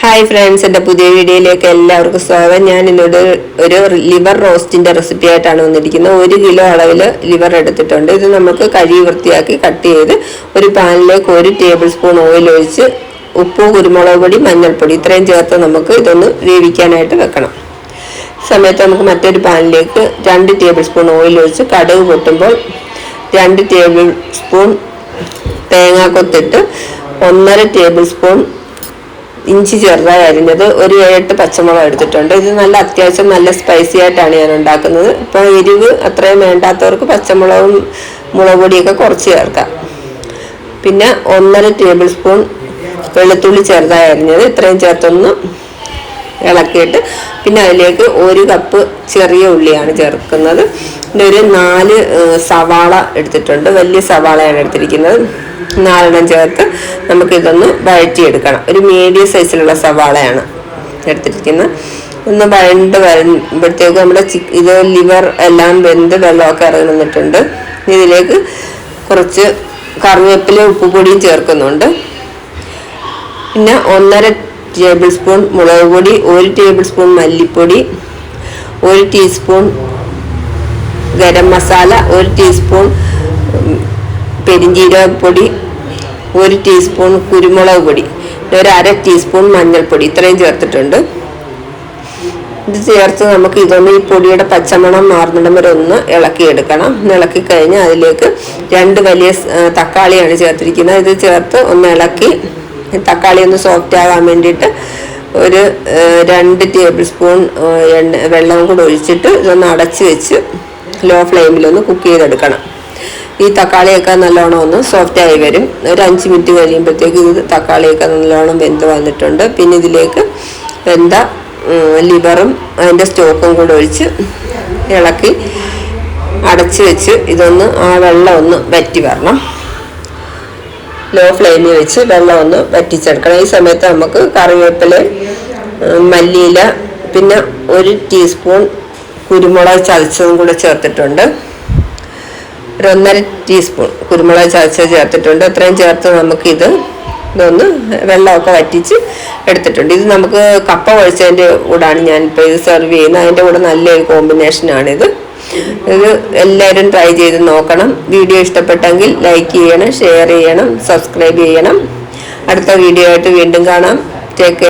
Hi friends, എൻ്റെ പുതിയ വീഡിയോയിലേക്ക് എല്ലാവർക്കും സ്വാഗതം. ഞാൻ ഇന്നോട് ഒരു ലിവർ റോസ്റ്റിൻ്റെ റെസിപ്പി ആയിട്ടാണ് വന്നിരിക്കുന്നത്. 1 കിലോ അളവിൽ ലിവർ എടുത്തിട്ടുണ്ട്. ഇത് നമുക്ക് കഴുകി വൃത്തിയാക്കി കട്ട് ചെയ്ത് ഒരു പാനിലേക്ക് 1 ടേബിൾ സ്പൂൺ ഓയിൽ ഒഴിച്ച് ഉപ്പ്, കുരുമുളക് പൊടി, മഞ്ഞൾപ്പൊടി ഇത്രയും ചേർത്ത് നമുക്ക് ഇതൊന്ന് വേവിക്കാനായിട്ട് വെക്കണം. സമയത്ത് നമുക്ക് മറ്റൊരു പാനിലേക്ക് 2 ടേബിൾ സ്പൂൺ ഓയിൽ ഒഴിച്ച് കടുക് പൊട്ടുമ്പോൾ 2 ടേബിൾ സ്പൂൺ തേങ്ങാക്കൊത്തിട്ട് 1.5 ടേബിൾ സ്പൂൺ ഇഞ്ചി ചെറുതായി അരിഞ്ഞത്, ഒരു 7 പച്ചമുളക് എടുത്തിട്ടുണ്ട്. ഇത് അത്യാവശ്യം നല്ല സ്പൈസി ആയിട്ടാണ് ഞാൻ ഉണ്ടാക്കുന്നത്. ഇപ്പോൾ എരിവ് അത്രയും വേണ്ടാത്തവർക്ക് പച്ചമുളകും മുളക് പൊടിയൊക്കെ കുറച്ച് ചേർക്കാം. പിന്നെ 1.5 ടേബിൾ സ്പൂൺ വെളുത്തുള്ളി ചെറുതായി അരിഞ്ഞത് ഇത്രയും ചേർത്തൊന്ന് ഇളക്കിയിട്ട് പിന്നെ അതിലേക്ക് 1 കപ്പ് ചെറിയ ഉള്ളിയാണ് ചേർക്കുന്നത്. പിന്നെ ഒരു 4 സവാള എടുത്തിട്ടുണ്ട്. വലിയ സവാളയാണ് എടുത്തിരിക്കുന്നത്. 4 ചേർത്ത് നമുക്കിതൊന്ന് വഴറ്റിയെടുക്കണം. ഒരു മീഡിയം സൈസിലുള്ള സവാളയാണ് എടുത്തിരിക്കുന്നത്. ഒന്ന് വഴണ്ട് വരുമ്പോഴത്തേക്ക് നമ്മുടെ ഇത് ലിവർ എല്ലാം വെന്ത് വെള്ളമൊക്കെ ഇറങ്ങി വന്നിട്ടുണ്ട്. ഇതിലേക്ക് കുറച്ച് കറിവേപ്പില, ഉപ്പുപൊടിയും ചേർക്കുന്നുണ്ട്. പിന്നെ 1.5 ടേബിൾ സ്പൂൺ മുളക് പൊടി, 1 ടേബിൾ സ്പൂൺ മല്ലിപ്പൊടി, 1 ടീസ്പൂൺ ഗരം മസാല, 1 ടീസ്പൂൺ പെരിഞ്ജീരകപ്പൊടി, 1 ടീസ്പൂൺ കുരുമുളക് പൊടി, ഒരു 1/2 ടീസ്പൂൺ മഞ്ഞൾപ്പൊടി ഇത്രയും ചേർത്തിട്ടുണ്ട്. ഇത് ചേർത്ത് നമുക്ക് ഇതൊന്ന് ഈ പൊടിയുടെ പച്ചമണം മാറുന്നിടം വരെ ഒന്ന് ഇളക്കിയെടുക്കണം. ഇളക്കി കഴിഞ്ഞ് അതിലേക്ക് 2 വലിയ തക്കാളിയാണ് ചേർത്തിരിക്കുന്നത്. ഇത് ചേർത്ത് ഒന്ന് ഇളക്കി തക്കാളി ഒന്ന് സോഫ്റ്റ് ആകാൻ വേണ്ടിയിട്ട് ഒരു 2 ടേബിൾ സ്പൂൺ വെള്ളവും കൂടെ ഒഴിച്ചിട്ട് ഇതൊന്ന് അടച്ച് വെച്ച് ലോ ഫ്ലെയിമിലൊന്ന് കുക്ക് ചെയ്തെടുക്കണം. ഈ തക്കാളിയൊക്കെ നല്ലോണം ഒന്ന് സോഫ്റ്റായി വരും. ഒരു 5 മിനിറ്റ് കഴിയുമ്പോഴത്തേക്ക് ഇത് തക്കാളിയൊക്കെ നല്ലോണം വെന്ത് വന്നിട്ടുണ്ട്. പിന്നെ ഇതിലേക്ക് വെന്ത ലിവറും അതിൻ്റെ സ്റ്റോക്കും കൂടെ ഒഴിച്ച് ഇളക്കി അടച്ച് വെച്ച് ഇതൊന്ന് ആ വെള്ളം ഒന്ന് വറ്റി വരണം. ലോ ഫ്ലെയിമിൽ വെച്ച് വെള്ളം ഒന്ന് വറ്റിച്ചെടുക്കണം. ഈ സമയത്ത് നമുക്ക് കറിവേപ്പില, മല്ലിയില, പിന്നെ 1 ടീസ്പൂൺ കുരുമുളക് ചതച്ചതും കൂടെ ചേർത്തിട്ടുണ്ട്. ഒരു 1.5 ടീസ്പൂൺ കുരുമുളക് ചതച്ചത് ചേർത്തിട്ടുണ്ട്. അത്രയും ചേർത്ത് ഇതൊന്ന് വെള്ളമൊക്കെ വറ്റിച്ച് എടുത്തിട്ടുണ്ട്. ഇത് നമുക്ക് കപ്പ കുഴച്ചതിൻ്റെ കൂടാണ് ഞാനിപ്പോൾ ഇത് സെർവ് ചെയ്യുന്നത്. അതിൻ്റെ കൂടെ നല്ലൊരു കോമ്പിനേഷനാണിത്. ഇത് എല്ലാവരും ട്രൈ ചെയ്ത് നോക്കണം. വീഡിയോ ഇഷ്ടപ്പെട്ടെങ്കിൽ ലൈക്ക് ചെയ്യണം, ഷെയർ ചെയ്യണം, സബ്സ്ക്രൈബ് ചെയ്യണം. അടുത്ത വീഡിയോ ആയിട്ട് വീണ്ടും കാണാം. Take care.